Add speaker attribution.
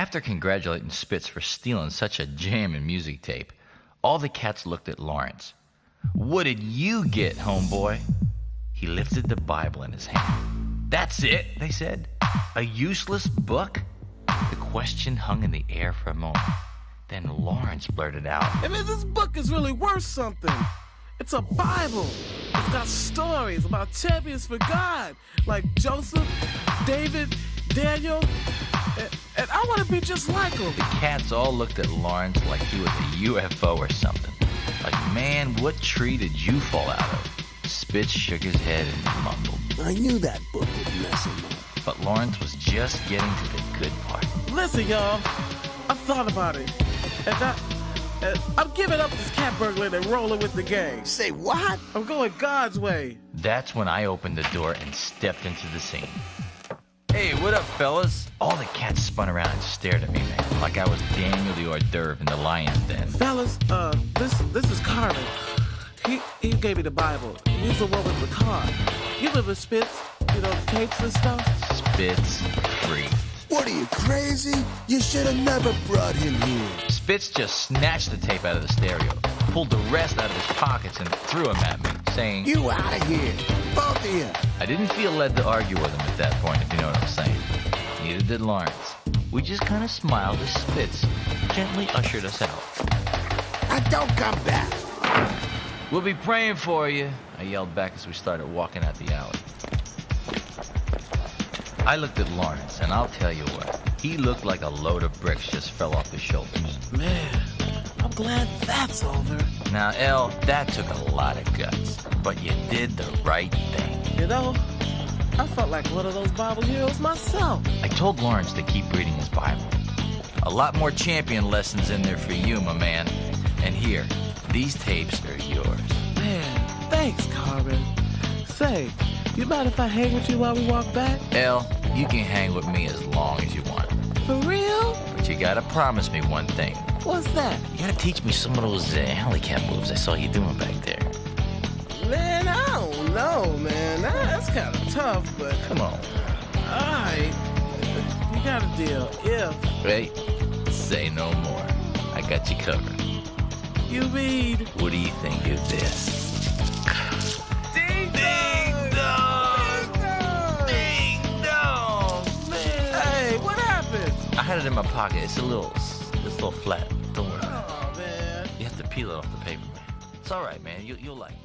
Speaker 1: After congratulating Spitz for stealing such a jammin' music tape, all the cats looked at Lawrence. What did you get, homeboy? He lifted the Bible in his hand. That's it, they said. A useless book? The question hung in the air for a moment. Then Lawrence blurted out,
Speaker 2: I mean, this book is really worth something. It's a Bible. It's got stories about champions for God, like Joseph, David, Daniel, and I want to be just like them.
Speaker 1: The cats all looked at Lawrence like he was a UFO or something. Like, man, what tree did you fall out of? Spitz shook his head and mumbled.
Speaker 3: I knew that book would mess him up.
Speaker 1: But Lawrence was just getting to the good part.
Speaker 2: Listen, y'all, I thought about it, and I'm giving up this cat burglar and rolling with the gang.
Speaker 3: Say what?
Speaker 2: I'm going God's way.
Speaker 1: That's when I opened the door and stepped into the scene. Hey, what up, fellas? All the cats spun around and stared at me, man, like I was Daniel the hors d'oeuvre in the lion's den.
Speaker 2: Fellas, this is Carman. He gave me the Bible. He's the one with the car. You remember Spitz? You know, tapes and stuff?
Speaker 1: Spitz freaked.
Speaker 3: What are you, crazy? You should have never brought him here.
Speaker 1: Spitz just snatched the tape out of the stereo, pulled the rest out of his pockets, and threw them at me, saying,
Speaker 3: You out of here, both of you.
Speaker 1: I didn't feel led to argue with him at that point, if you know what I'm saying. Neither did Lawrence. We just kind of smiled as Spitz gently ushered us out.
Speaker 3: Now don't come back.
Speaker 1: We'll be praying for you, I yelled back as we started walking out the alley. I looked at Lawrence, and I'll tell you what, he looked like a load of bricks just fell off his shoulders.
Speaker 2: Man, I'm glad that's over.
Speaker 1: Now, El, that took a lot of guts, but you did the right thing.
Speaker 2: You know, I felt like one of those Bible heroes myself.
Speaker 1: I told Lawrence to keep reading his Bible. A lot more champion lessons in there for you, my man. And here, these tapes are yours.
Speaker 2: Man, thanks, Carman. Say, you mind if I hang with you while we walk back?
Speaker 1: El, you can hang with me as long as you want.
Speaker 2: For real?
Speaker 1: But you gotta promise me one thing.
Speaker 2: What's that?
Speaker 1: You gotta teach me some of those handicap moves I saw you doing back there.
Speaker 2: Man, I don't know, man. That's kind of tough, but...
Speaker 1: Come on.
Speaker 2: Alright. You got a deal. If...
Speaker 1: Hey, say no more. I got you covered.
Speaker 2: You mean...
Speaker 1: What do you think of this?
Speaker 2: Ding
Speaker 1: dong! Ding dong!
Speaker 2: Man. Hey, what happened?
Speaker 1: I had it in my pocket. It's a little flat. Don't worry.
Speaker 2: Oh, man.
Speaker 1: You have to peel it off the paper, man. It's all right, man. You'll like it.